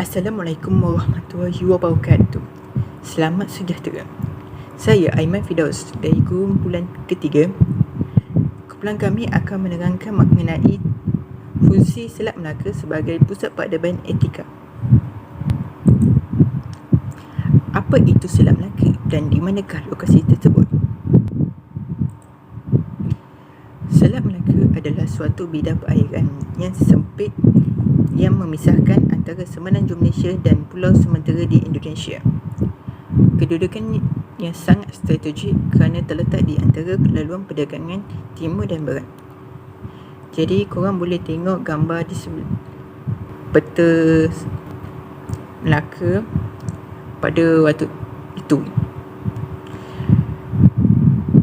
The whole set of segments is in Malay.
Assalamualaikum warahmatullahi wabarakatuh. Selamat sejahtera. Saya Aiman Firdaus dari kumpulan ketiga. Kumpulan kami akan menerangkan mengenai fungsi Selat Melaka sebagai pusat peradaban etika. Apa itu Selat Melaka dan di manakah lokasi tersebut? Selat Melaka adalah suatu bidang perairan yang sempit yang memisahkan antara semenanjung Malaysia dan pulau sementara di Indonesia. Kedudukan yang sangat strategik kerana terletak di antara laluan perdagangan timur dan barat. Jadi korang boleh tengok gambar di peta Melaka pada waktu itu.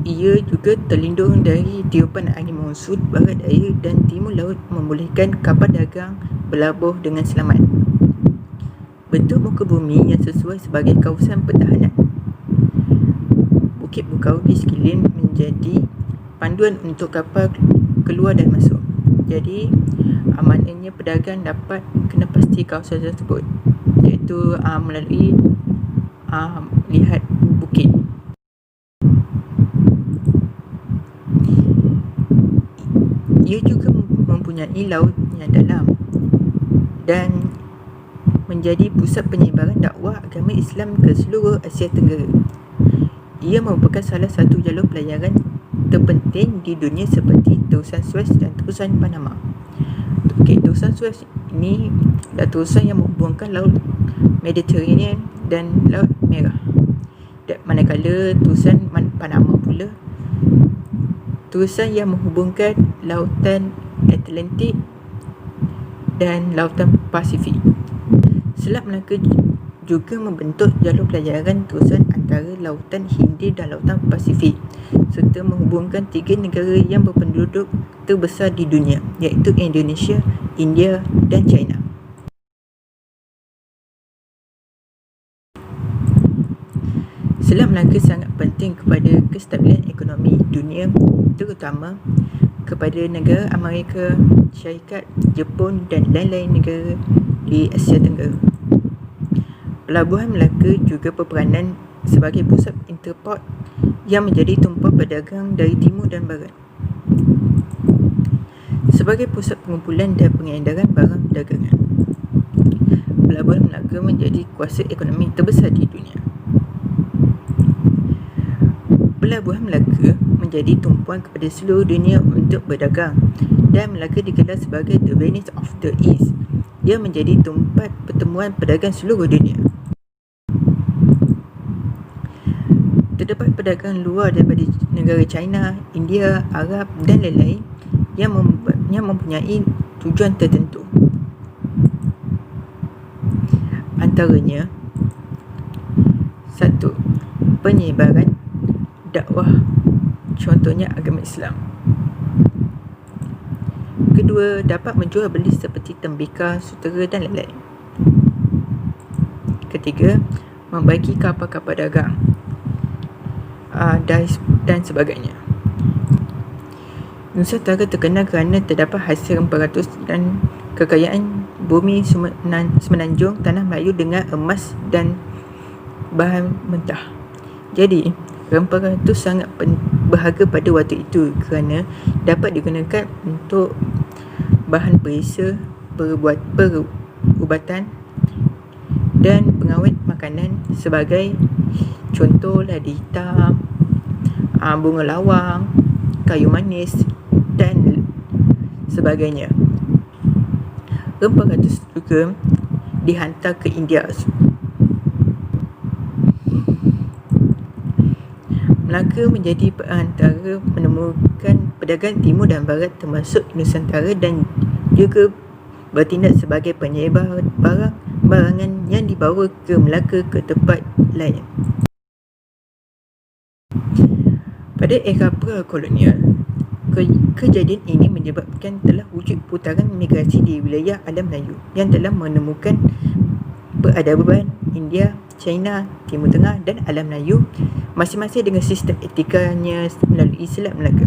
Ia juga terlindung dari tiupan angin monsun barat daya dan timur laut, membolehkan kapal dagang berlabuh dengan selamat. Bentuk muka bumi yang sesuai sebagai kawasan pertahanan. Bukit Bukau di sekeliling menjadi panduan untuk kapal keluar dan masuk. Jadi maknanya pedagang dapat kena pasti kawasan tersebut, iaitu melalui lihat bukit. Ia juga mempunyai laut yang dalam dan menjadi pusat penyebaran dakwah agama Islam ke seluruh Asia Tenggara. Ia merupakan salah satu jalur pelayaran terpenting di dunia seperti terusan Suez dan terusan Panama. Terusan Suez ini adalah terusan yang menghubungkan Laut Mediterranean dan Laut Merah. Manakala terusan Panama pula terusan yang menghubungkan Lautan Atlantik dan Lautan Pasifik. Selat Melaka juga membentuk jalur pelayaran terusan antara Lautan Hindia dan Lautan Pasifik, serta menghubungkan tiga negara yang berpenduduk terbesar di dunia, iaitu Indonesia, India dan China. Selat Melaka sangat penting kepada kestabilan ekonomi dunia, terutama kepada negara Amerika Syarikat, Jepun dan lain-lain negara di Asia Tenggara. Pelabuhan Melaka juga berperanan sebagai pusat interport yang menjadi tumpuan pedagang dari timur dan barat. Sebagai pusat pengumpulan dan pengedaran barang perdagangan, Pelabuhan Melaka menjadi kuasa ekonomi terbesar di dunia. Pelabuhan Melaka menjadi tumpuan kepada seluruh dunia untuk berdagang, dan Melaka digelar sebagai The Venice of the East, yang menjadi tempat pertemuan pedagang seluruh dunia. Terdapat pedagang luar daripada negara China, India, Arab dan lain-lain yang mempunyai tujuan tertentu. Antaranya 1. Penyebaran dakwah, contohnya agama Islam. Kedua, dapat menjual beli seperti tembikar, sutera dan lain-lain. Ketiga, membagi kapal-kapal dagang dan sebagainya. Nusantara terkenal kerana terdapat hasil rempah-ratus dan kekayaan bumi semenanjung tanah Melayu dengan emas dan bahan mentah. Jadi rempah-ratus sangat berharga pada waktu itu kerana dapat digunakan untuk bahan perisa, perubatan dan pengawet makanan, sebagai contoh ladi hitam, bunga lawang, kayu manis dan sebagainya. Rempah-ratus juga dihantar ke India. Melaka menjadi perantara menemukan pedagang timur dan barat termasuk Nusantara, dan juga bertindak sebagai penyebar barangan yang dibawa ke Melaka ke tempat lain. Pada era pra-kolonial, kejadian ini menyebabkan telah wujud putaran migrasi di wilayah alam Melayu yang telah menemukan peradaban India, China, Timur Tengah dan alam Melayu, masing-masing dengan sistem etikanya melalui Selat Melaka.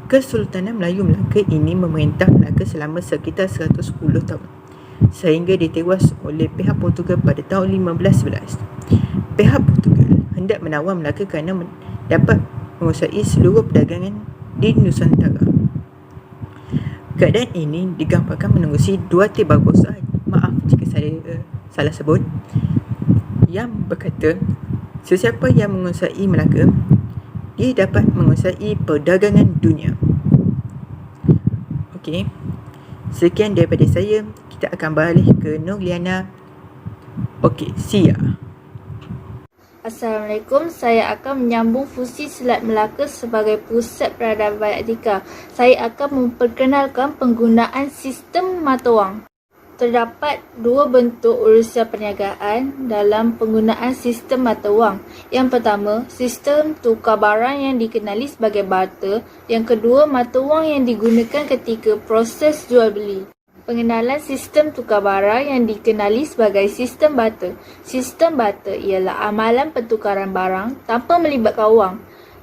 Kesultanan Melayu Melaka ini memerintah Melaka selama sekitar 110 tahun. sehingga ditewas oleh pihak Portugal pada tahun 1511. Pihak Portugal hendak menawar Melaka kerana dapat menguasai seluruh perdagangan di Nusantara. Keadaan ini digambarkan menerusi Duarte Barbosa, maaf jika saya salah sebut, yang berkata sesiapa yang menguasai Melaka, dia dapat menguasai perdagangan dunia. Okey, sekian daripada saya. Kita akan beralih ke Nurliana. Okey, Sia. Assalamualaikum, saya akan menyambung fungsi Selat Melaka sebagai pusat peradaban Attika. Saya akan memperkenalkan penggunaan sistem mata wang. Terdapat dua bentuk urusan perniagaan dalam penggunaan sistem mata wang. Yang pertama, sistem tukar barang yang dikenali sebagai barter. Yang kedua, mata wang yang digunakan ketika proses jual beli. Pengenalan sistem tukar barang yang dikenali sebagai sistem barter. Sistem barter ialah amalan pertukaran barang tanpa melibatkan wang.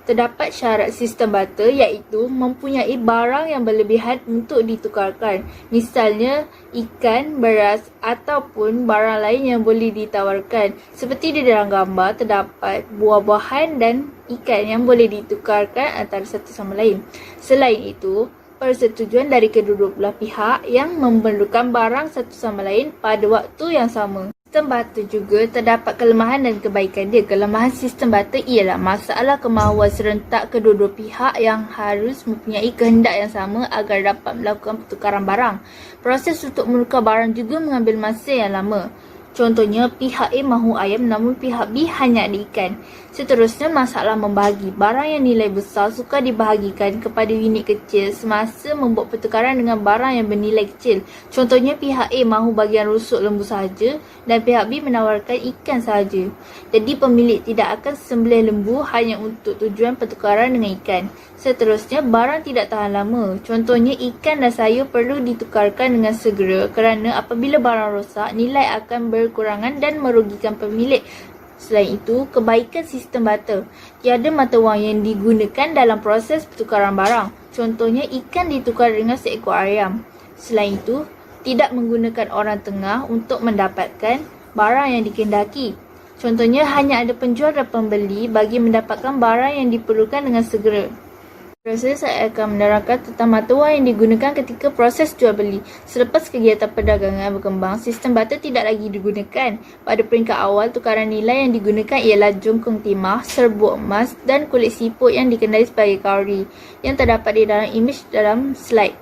Terdapat syarat sistem barter iaitu mempunyai barang yang berlebihan untuk ditukarkan. Misalnya ikan, beras ataupun barang lain yang boleh ditawarkan. Seperti di dalam gambar terdapat buah-buahan dan ikan yang boleh ditukarkan antara satu sama lain. Selain itu, persetujuan dari kedua belah pihak yang memerlukan barang satu sama lain pada waktu yang sama. Sistem barter juga terdapat kelemahan dan kebaikan dia. Kelemahan sistem barter ialah masalah kemahuan serentak kedua-dua pihak yang harus mempunyai kehendak yang sama agar dapat melakukan pertukaran barang. Proses untuk menukar barang juga mengambil masa yang lama. Contohnya, pihak A mahu ayam namun pihak B hanya ada ikan. Seterusnya, masalah membahagi. Barang yang nilai besar sukar dibahagikan kepada unit kecil semasa membuat pertukaran dengan barang yang bernilai kecil. Contohnya, pihak A mahu bahagian rusuk lembu sahaja dan pihak B menawarkan ikan sahaja. Jadi, pemilik tidak akan sembelih lembu hanya untuk tujuan pertukaran dengan ikan. Seterusnya, barang tidak tahan lama. Contohnya, ikan dan sayur perlu ditukarkan dengan segera kerana apabila barang rosak, nilai akan berkurangan dan merugikan pemilik. Selain itu, kebaikan sistem barter. Tiada mata wang yang digunakan dalam proses pertukaran barang. Contohnya, ikan ditukar dengan seekor ayam. Selain itu, tidak menggunakan orang tengah untuk mendapatkan barang yang dikehendaki. Contohnya, hanya ada penjual dan pembeli bagi mendapatkan barang yang diperlukan dengan segera. Seterusnya, saya akan menerangkan tentang mata wang yang digunakan ketika proses jual beli. Selepas kegiatan perdagangan berkembang, sistem barter tidak lagi digunakan. Pada peringkat awal, tukaran nilai yang digunakan ialah jongkong timah, serbuk emas dan kulit siput yang dikenali sebagai kauri yang terdapat di dalam imej dalam slide.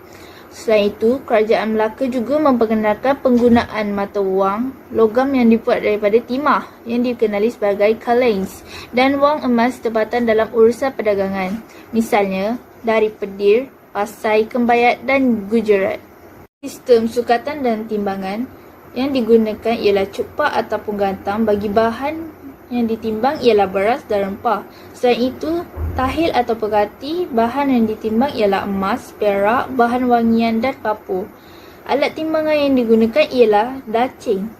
Selain itu, Kerajaan Melaka juga memperkenalkan penggunaan mata wang logam yang dibuat daripada timah yang dikenali sebagai kalings dan wang emas tempatan dalam urusan perdagangan. Misalnya, dari Pedir, Pasai, Kembayat dan Gujarat. Sistem sukatan dan timbangan yang digunakan ialah cupak ataupun gantang. Bagi bahan yang ditimbang ialah beras dan rempah. Selain itu, tahil atau pegati, bahan yang ditimbang ialah emas, perak, bahan wangian dan kapur. Alat timbangan yang digunakan ialah dacing.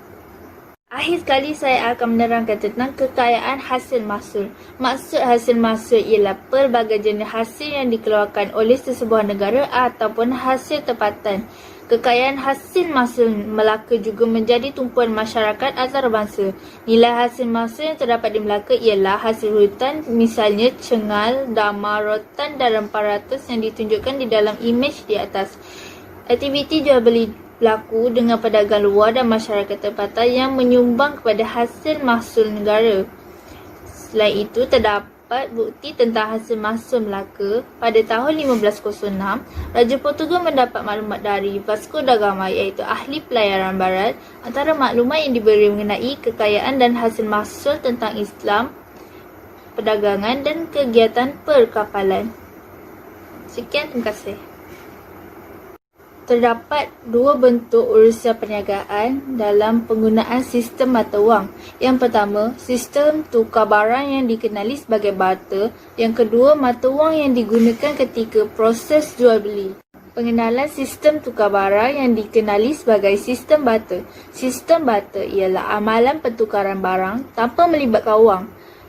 Akhir sekali, saya akan menerangkan tentang kekayaan hasil mahsul. Maksud hasil mahsul ialah pelbagai jenis hasil yang dikeluarkan oleh sesebuah negara ataupun hasil tempatan. Kekayaan hasil mahsul Melaka juga menjadi tumpuan masyarakat antarabangsa. Nilai hasil mahsul yang terdapat di Melaka ialah hasil hutan, misalnya cengal, damar, rotan dan rempah ratus yang ditunjukkan di dalam imej di atas. Aktiviti jual beli berlaku dengan pedagang luar dan masyarakat tempatan yang menyumbang kepada hasil mahsul negara. Selain itu, terdapat bukti tentang hasil mahsul Melaka. Pada tahun 1506, Raja Portugal mendapat maklumat dari Vasco da Gama iaitu ahli pelayaran barat. Antara maklumat yang diberi mengenai kekayaan dan hasil mahsul tentang Islam, perdagangan dan kegiatan perkapalan. Sekian, terima kasih. Terdapat dua bentuk urusan perniagaan dalam penggunaan sistem mata wang. Yang pertama, sistem tukar barang yang dikenali sebagai barter. Yang kedua, mata wang yang digunakan ketika proses jual beli. Pengenalan sistem tukar barang yang dikenali sebagai sistem barter. Sistem barter ialah amalan pertukaran barang tanpa melibatkan wang.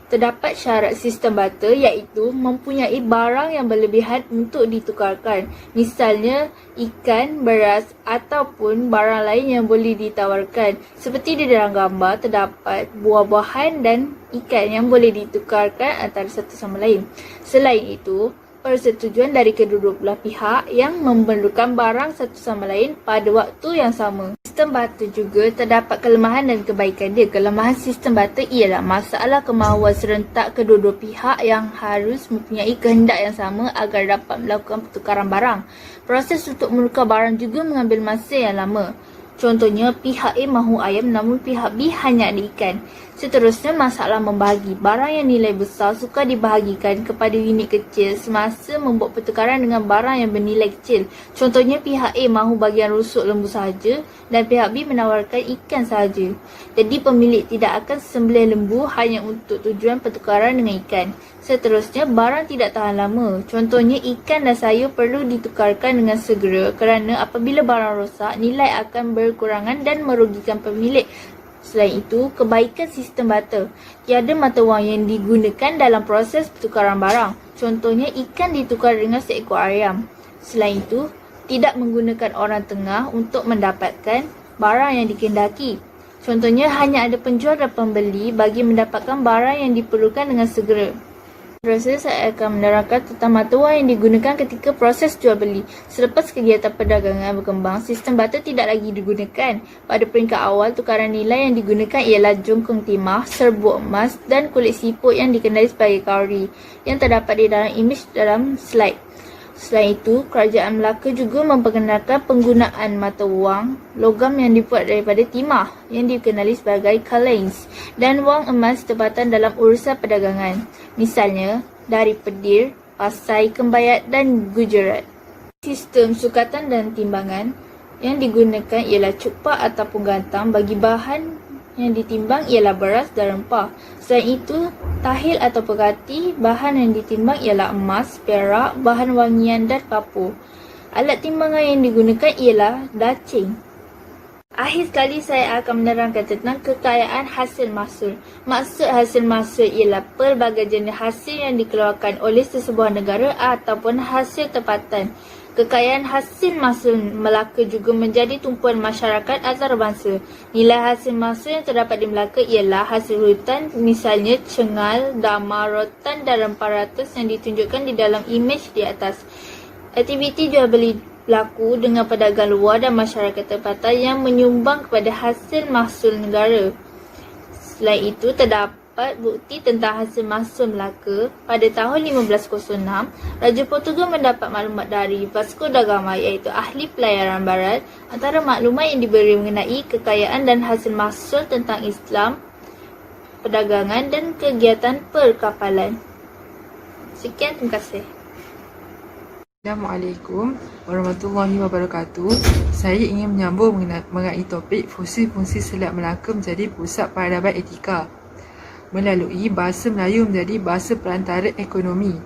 Terdapat syarat sistem barter iaitu mempunyai barang yang berlebihan untuk ditukarkan. Misalnya ikan, beras ataupun barang lain yang boleh ditawarkan. Seperti di dalam gambar terdapat buah-buahan dan ikan yang boleh ditukarkan antara satu sama lain. Selain itu, persetujuan dari kedua belah pihak yang memerlukan barang satu sama lain pada waktu yang sama. Sistem barter juga terdapat kelemahan dan kebaikan dia. Kelemahan sistem barter ialah masalah kemahuan serentak kedua-dua pihak yang harus mempunyai kehendak yang sama agar dapat melakukan pertukaran barang. Proses untuk menukar barang juga mengambil masa yang lama. Contohnya, pihak A mahu ayam namun pihak B hanya ada ikan. Seterusnya, masalah membahagi. Barang yang nilai besar sukar dibahagikan kepada unit kecil semasa membuat pertukaran dengan barang yang bernilai kecil. Contohnya, pihak A mahu bahagian rusuk lembu sahaja dan pihak B menawarkan ikan sahaja. Jadi, pemilik tidak akan sembelih lembu hanya untuk tujuan pertukaran dengan ikan. Seterusnya, barang tidak tahan lama. Contohnya, ikan dan sayur perlu ditukarkan dengan segera kerana apabila barang rosak, nilai akan berkurangan dan merugikan pemilik. Selain itu, kebaikan sistem barter. Tiada mata wang yang digunakan dalam proses pertukaran barang. Contohnya, ikan ditukar dengan seekor ayam. Selain itu, tidak menggunakan orang tengah untuk mendapatkan barang yang dikehendaki. Contohnya, hanya ada penjual dan pembeli bagi mendapatkan barang yang diperlukan dengan segera. Seterusnya, saya akan menerangkan tentang mata wang yang digunakan ketika proses jual beli. Selepas kegiatan perdagangan berkembang, sistem barter tidak lagi digunakan. Pada peringkat awal, tukaran nilai yang digunakan ialah jongkong timah, serbuk emas dan kulit siput yang dikenali sebagai kauri yang terdapat di dalam imej dalam slide. Selain itu, kerajaan Melaka juga memperkenalkan penggunaan mata wang logam yang dibuat daripada timah yang dikenali sebagai kalings dan wang emas tempatan dalam urusan perdagangan. Misalnya, dari Pedir, Pasai, Kembayat dan Gujarat. Sistem sukatan dan timbangan yang digunakan ialah cukpak ataupun gantang bagi bahan yang ditimbang ialah beras dan rempah. Selain itu, tahil atau pegati, bahan yang ditimbang ialah emas, perak, bahan wangian dan kapur. Alat timbangan yang digunakan ialah dacing. Akhir sekali, saya akan menerangkan tentang kekayaan hasil mahsul. Maksud hasil mahsul ialah pelbagai jenis hasil yang dikeluarkan oleh sesebuah negara ataupun hasil tempatan. Kekayaan hasil mahsul Melaka juga menjadi tumpuan masyarakat antarabangsa. Nilai hasil mahsul yang terdapat di Melaka ialah hasil hutan, misalnya cengal, damar, rotan dan rempah ratus yang ditunjukkan di dalam imej di atas. Aktiviti jual beli berlaku dengan pedagang luar dan masyarakat tempatan yang menyumbang kepada hasil mahsul negara. Selain itu, terdapat bukti tentang hasil mahsul Melaka. Pada tahun 1506, Raja Portugal mendapat maklumat dari Vasco da Gama iaitu ahli pelayaran barat. Antara maklumat yang diberi mengenai kekayaan dan hasil mahsul tentang Islam, perdagangan dan kegiatan perkapalan. Sekian, terima kasih. Assalamualaikum warahmatullahi wabarakatuh. Saya ingin menyambung mengenai topik fungsi-fungsi Selat Melaka menjadi pusat peradaban etika melalui bahasa Melayu menjadi bahasa perantara ekonomi.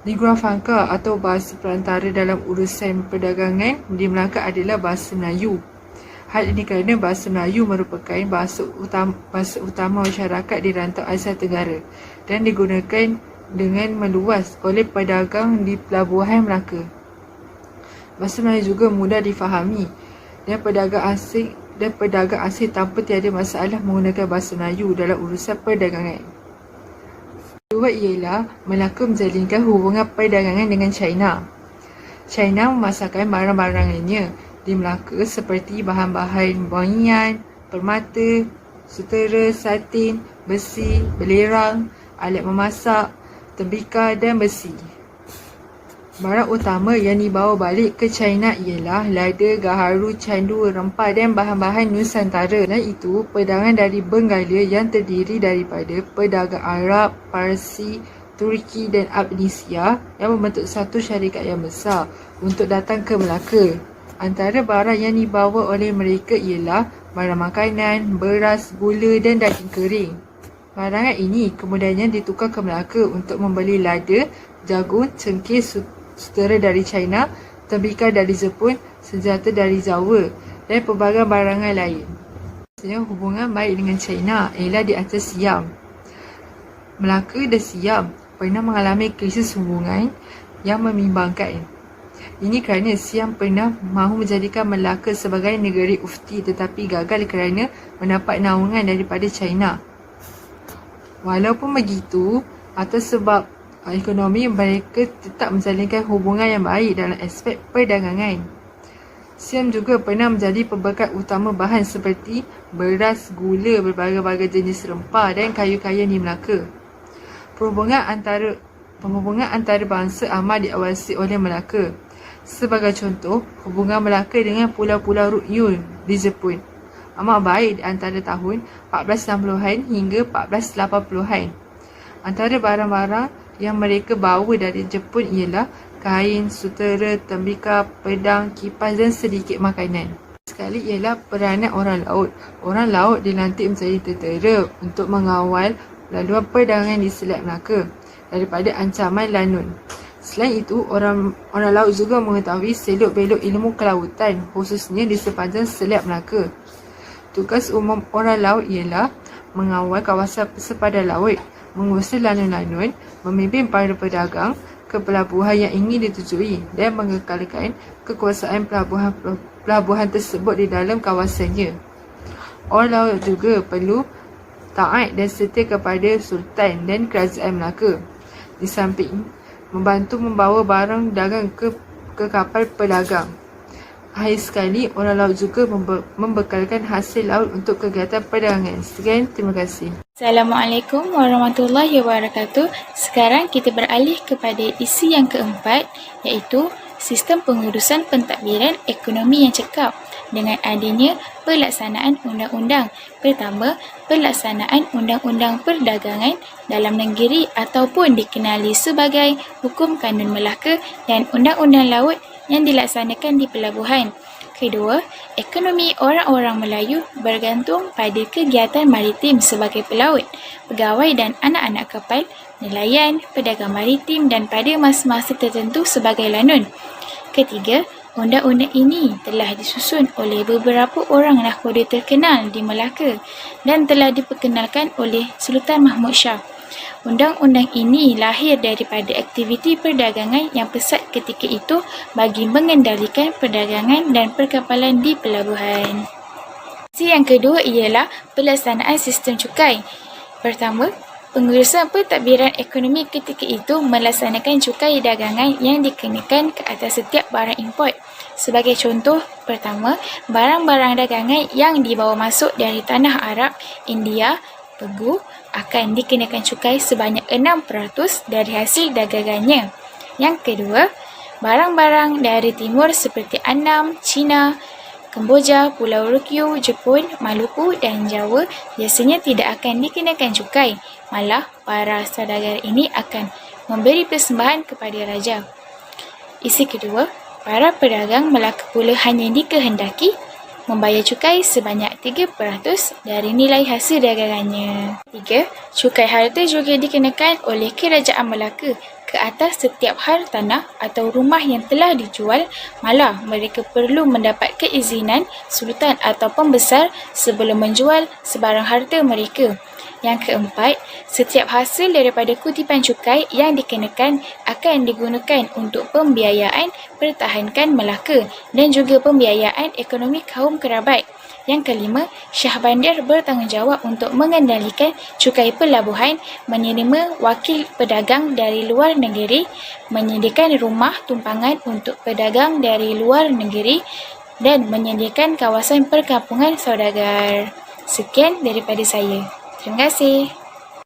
Lingua franca atau bahasa perantara dalam urusan perdagangan di Melaka adalah bahasa Melayu. Hal ini kerana bahasa Melayu merupakan bahasa utama masyarakat di rantau Asia Tenggara dan digunakan dengan meluas oleh pedagang di pelabuhan Melaka. Bahasa Melayu juga mudah difahami dan pedagang asing tanpa tiada masalah menggunakan bahasa Melayu dalam urusan perdagangan. Kedua ialah Melaka menjalinkan hubungan perdagangan dengan China. China memasarkan barang-barangannya di Melaka seperti bahan-bahan wangian, permata, sutera, satin, besi, belerang, alat memasak, tembikar dan besi. Barang utama yang dibawa balik ke China ialah lada, gaharu, candu, rempah dan bahan-bahan Nusantara. Dan itu perdagangan dari Benggala yang terdiri daripada pedagang Arab, Parsi, Turki dan Abnisia yang membentuk satu syarikat yang besar untuk datang ke Melaka. Antara barang yang dibawa oleh mereka ialah barang makanan, beras, gula dan daging kering. Barangan ini kemudiannya ditukar ke Melaka untuk membeli lada, jagung, cengkeh, sutera dari China, tembikar dari Jepun, senjata dari Jawa dan pelbagai barangan lain. Hubungan baik dengan China ialah di atas Siam. Melaka dan Siam pernah mengalami krisis hubungan yang membimbangkan. Ini kerana Siam pernah mahu menjadikan Melaka sebagai negeri ufti tetapi gagal kerana mendapat naungan daripada China. Walaupun begitu, atas sebab ekonomi, mereka tetap menjalinkan hubungan yang baik dalam aspek perdagangan. Siam juga pernah menjadi pembekal utama bahan seperti beras, gula, berbagai-bagai jenis rempah dan kayu-kayu di Melaka. Penghubungan antara bangsa amat diawasi oleh Melaka. Sebagai contoh, hubungan Melaka dengan Pulau-Pulau Ryukyu di Jepun amat baik di antara tahun 1460-an hingga 1480-an. Antara barang-barang yang mereka bawa dari Jepun ialah kain, sutera, tembikar, pedang, kipas dan sedikit makanan. Sekali ialah peranan orang laut. Orang laut dilantik menjadi tentera untuk mengawal laluan perdagangan di Selat Melaka daripada ancaman lanun. Selain itu, orang laut juga mengetahui selok-belok ilmu kelautan, khususnya di sepanjang Selat Melaka. Tugas umum orang laut ialah mengawal kawasan sepadan laut, mengusir lanun-lanun, memimpin para pedagang ke pelabuhan yang ingin ditujui dan mengekalkan kekuasaan pelabuhan tersebut di dalam kawasannya. Orang laut juga perlu taat dan setia kepada Sultan dan Kerajaan Melaka. Di samping membantu membawa barang dagang ke kapal pedagang. Akhir sekali, orang laut juga membekalkan hasil laut untuk kegiatan perdagangan. Sekian, terima kasih. Assalamualaikum warahmatullahi wabarakatuh. Sekarang kita beralih kepada isi yang keempat, iaitu sistem pengurusan pentadbiran ekonomi yang cekap dengan adanya pelaksanaan undang-undang. Pertama, pelaksanaan undang-undang perdagangan dalam negeri ataupun dikenali sebagai Hukum Kanun Melaka dan undang-undang laut yang dilaksanakan di pelabuhan. Kedua, ekonomi orang-orang Melayu bergantung pada kegiatan maritim sebagai pelaut, pegawai dan anak-anak kapal, nelayan, pedagang maritim dan pada masa-masa tertentu sebagai lanun. Ketiga, undang-undang ini telah disusun oleh beberapa orang nahkoda terkenal di Melaka dan telah diperkenalkan oleh Sultan Mahmud Shah. Undang-undang ini lahir daripada aktiviti perdagangan yang pesat ketika itu bagi mengendalikan perdagangan dan perkapalan di pelabuhan. Isi yang kedua ialah pelaksanaan sistem cukai. Pertama, pengurusan pentadbiran ekonomi ketika itu melaksanakan cukai dagangan yang dikenakan ke atas setiap barang import. Sebagai contoh, pertama, barang-barang dagangan yang dibawa masuk dari tanah Arab, India, Pegu akan dikenakan cukai sebanyak 6% dari hasil dagangannya. Yang kedua, barang-barang dari timur seperti Annam, China, Kemboja, Pulau Ryukyu, Jepun, Maluku dan Jawa biasanya tidak akan dikenakan cukai. Malah, para saudagar ini akan memberi persembahan kepada raja. Isi kedua, para pedagang Melaka pula hanya dikehendaki membayar cukai sebanyak 3% dari nilai hasil dagangannya. 3. Cukai harta juga dikenakan oleh Kerajaan Melaka ke atas setiap hal tanah atau rumah yang telah dijual, malah mereka perlu mendapat keizinan sultan atau pembesar sebelum menjual sebarang harta mereka. Yang keempat, setiap hasil daripada kutipan cukai yang dikenakan akan digunakan untuk pembiayaan pertahankan Melaka dan juga pembiayaan ekonomi kaum kerabat. Yang kelima, Syah Bandar bertanggungjawab untuk mengendalikan cukai pelabuhan, menerima wakil pedagang dari luar negeri, menyediakan rumah tumpangan untuk pedagang dari luar negeri dan menyediakan kawasan perkampungan saudagar. Sekian daripada saya. Terima kasih.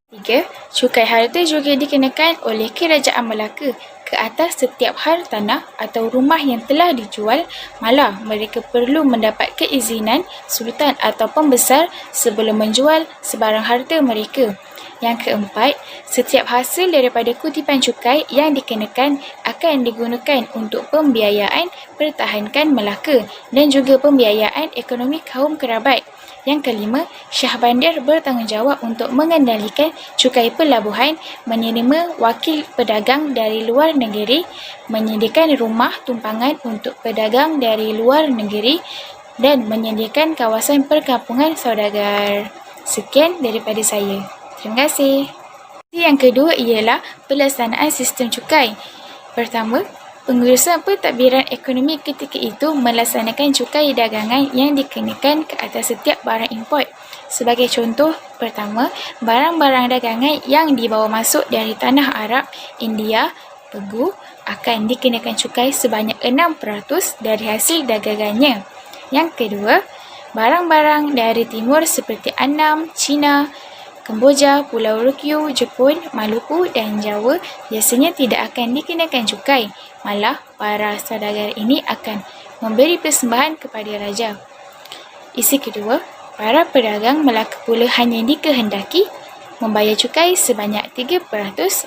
3. Cukai harta juga dikenakan oleh Kerajaan Melaka ke atas setiap hal tanah atau rumah yang telah dijual, malah mereka perlu mendapat keizinan sultan atau pembesar sebelum menjual sebarang harta mereka. Yang keempat, setiap hasil daripada kutipan cukai yang dikenakan akan digunakan untuk pembiayaan pertahankan Melaka dan juga pembiayaan ekonomi kaum kerabat. Yang kelima, Syah Bandar bertanggungjawab untuk mengendalikan cukai pelabuhan, menerima wakil pedagang dari luar negeri, menyediakan rumah tumpangan untuk pedagang dari luar negeri dan menyediakan kawasan perkampungan saudagar. Sekian daripada saya. Terima kasih. Yang kedua ialah pelaksanaan sistem cukai. Pertama, pengurusan pentadbiran ekonomi ketika itu melaksanakan cukai dagangan yang dikenakan ke atas setiap barang import. Sebagai contoh, pertama, barang-barang dagangan yang dibawa masuk dari tanah Arab, India, Pegu akan dikenakan cukai sebanyak 6% dari hasil dagangannya. Yang kedua, barang-barang dari timur seperti Annam, China, Kemboja, Pulau Ryukyu, Jepun, Maluku dan Jawa biasanya tidak akan dikenakan cukai. Malah, para saudagar ini akan memberi persembahan kepada raja. Isi kedua, para pedagang Melaka pula hanya dikehendaki membayar cukai sebanyak 3%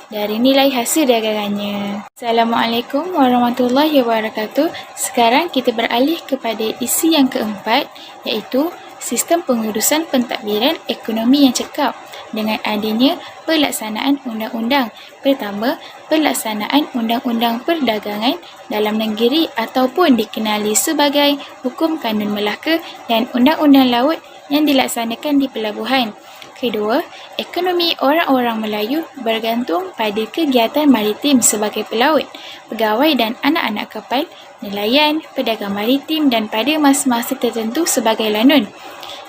dari nilai hasil dagangannya. Assalamualaikum warahmatullahi wabarakatuh. Sekarang kita beralih kepada isi yang keempat, iaitu sistem pengurusan pentadbiran ekonomi yang cekap dengan adanya pelaksanaan undang-undang. Pertama, pelaksanaan undang-undang perdagangan dalam negeri ataupun dikenali sebagai Hukum Kanun Melaka dan undang-undang laut yang dilaksanakan di pelabuhan. Kedua, ekonomi orang-orang Melayu bergantung pada kegiatan maritim sebagai pelaut, pegawai dan anak-anak kapal, nelayan, pedagang maritim dan pada masa-masa tertentu sebagai lanun.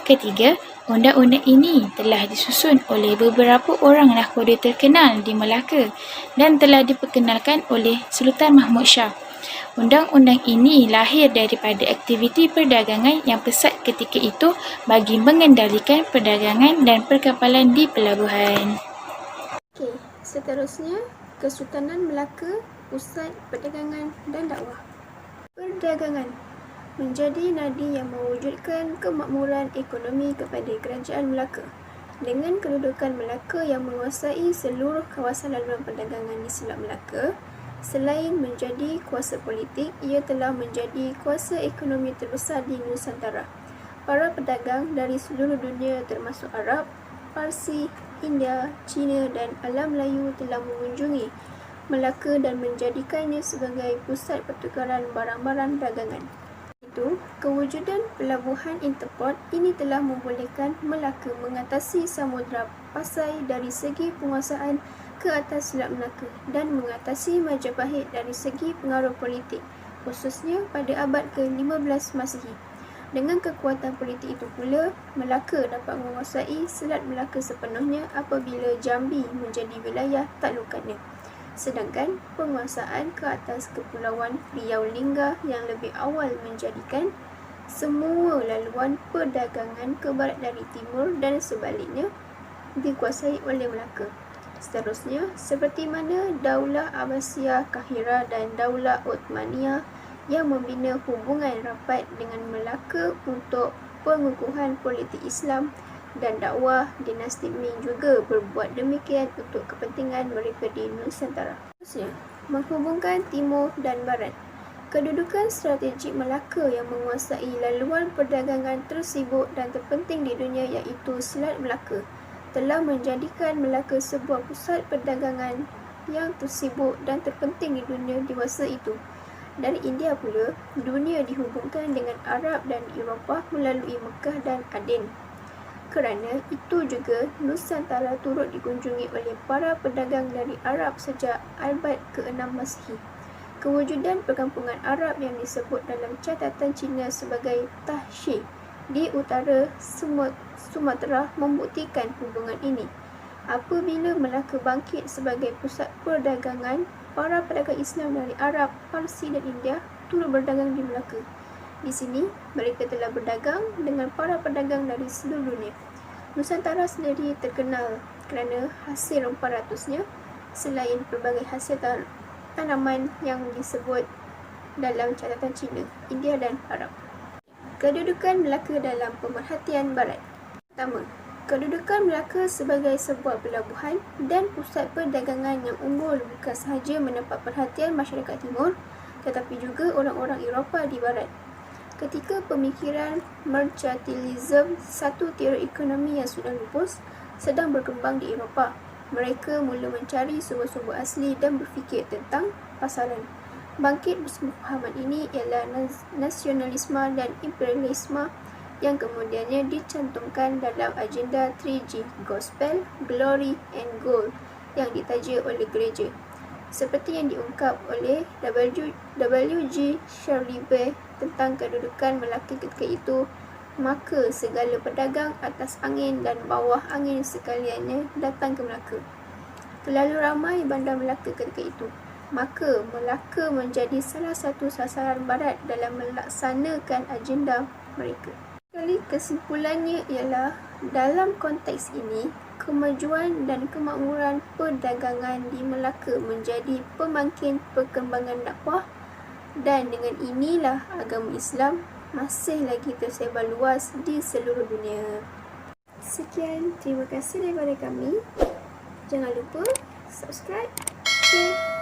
Ketiga, undang-undang ini telah disusun oleh beberapa orang nahkoda terkenal di Melaka dan telah diperkenalkan oleh Sultan Mahmud Shah. Undang-undang ini lahir daripada aktiviti perdagangan yang pesat ketika itu bagi mengendalikan perdagangan dan perkapalan di pelabuhan. Okey, seterusnya Kesultanan Melaka, Pusat Perdagangan dan Dakwah. Perdagangan menjadi nadi yang mewujudkan kemakmuran ekonomi kepada Kerajaan Melaka. Dengan kedudukan Melaka yang menguasai seluruh kawasan laluan perdagangan di Selat Melaka, selain menjadi kuasa politik, ia telah menjadi kuasa ekonomi terbesar di Nusantara. Para pedagang dari seluruh dunia termasuk Arab, Parsi, India, Cina dan alam Melayu telah mengunjungi Melaka dan menjadikannya sebagai pusat pertukaran barang-barang dagangan. Itu, kewujudan pelabuhan Interport ini telah membolehkan Melaka mengatasi Samudra Pasai dari segi penguasaan ke atas Selat Melaka dan mengatasi Majapahit dari segi pengaruh politik, khususnya pada abad ke-15 Masihi. Dengan kekuatan politik itu pula, Melaka dapat menguasai Selat Melaka sepenuhnya apabila Jambi menjadi wilayah taklukannya. Sedangkan penguasaan ke atas Kepulauan Riau Lingga yang lebih awal menjadikan semua laluan perdagangan ke barat dari timur dan sebaliknya dikuasai oleh Melaka. Seterusnya, seperti mana Daulah Abbasiyah Kahirah dan Daulah Uthmaniyah yang membina hubungan rapat dengan Melaka untuk pengukuhan politik Islam dan dakwah, dinasti Ming juga berbuat demikian untuk kepentingan mereka di Nusantara. Seterusnya, menghubungkan timur dan barat. Kedudukan strategik Melaka yang menguasai laluan perdagangan tersibuk dan terpenting di dunia iaitu Selat Melaka telah menjadikan Melaka sebuah pusat perdagangan yang tersibuk dan terpenting di dunia di masa itu. Dari India pula, dunia dihubungkan dengan Arab dan Eropah melalui Mekah dan Aden. Kerana itu juga, Nusantara turut dikunjungi oleh para pedagang dari Arab sejak abad ke-6 Masihi. Kewujudan perkampungan Arab yang disebut dalam catatan Cina sebagai Tahshi di utara Sumatera membuktikan hubungan ini. Apabila Melaka bangkit sebagai pusat perdagangan, para pedagang Islam dari Arab, Parsi dan India turut berdagang di Melaka. Di sini, mereka telah berdagang dengan para pedagang dari seluruh dunia. Nusantara sendiri terkenal kerana hasil rempah ratusnya, selain pelbagai hasil tanaman yang disebut dalam catatan Cina, India dan Arab. Kedudukan Melaka dalam pemerhatian Barat. Pertama, kedudukan Melaka sebagai sebuah pelabuhan dan pusat perdagangan yang unggul bukan sahaja mendapat perhatian masyarakat timur, tetapi juga orang-orang Eropah di Barat. Ketika pemikiran mercantilisme, satu teori ekonomi yang sudah lupus, sedang berkembang di Eropah, mereka mula mencari sumber-sumber asli dan berfikir tentang pasaran. Bangkit bersama fahaman ini ialah nasionalisme dan imperialisme yang kemudiannya dicantumkan dalam agenda 3G, Gospel, Glory and Gold yang ditaja oleh gereja. Seperti yang diungkap oleh W.G. Shirley tentang kedudukan Melaka ketika itu, maka segala pedagang atas angin dan bawah angin sekaliannya datang ke Melaka. Terlalu ramai bandar Melaka ketika itu, maka Melaka menjadi salah satu sasaran barat dalam melaksanakan agenda mereka. Kali kesimpulannya ialah, dalam konteks ini, kemajuan dan kemakmuran perdagangan di Melaka menjadi pemangkin perkembangan dakwah, dan dengan inilah agama Islam masih lagi tersebar luas di seluruh dunia. Sekian, terima kasih daripada kami. Jangan lupa subscribe, share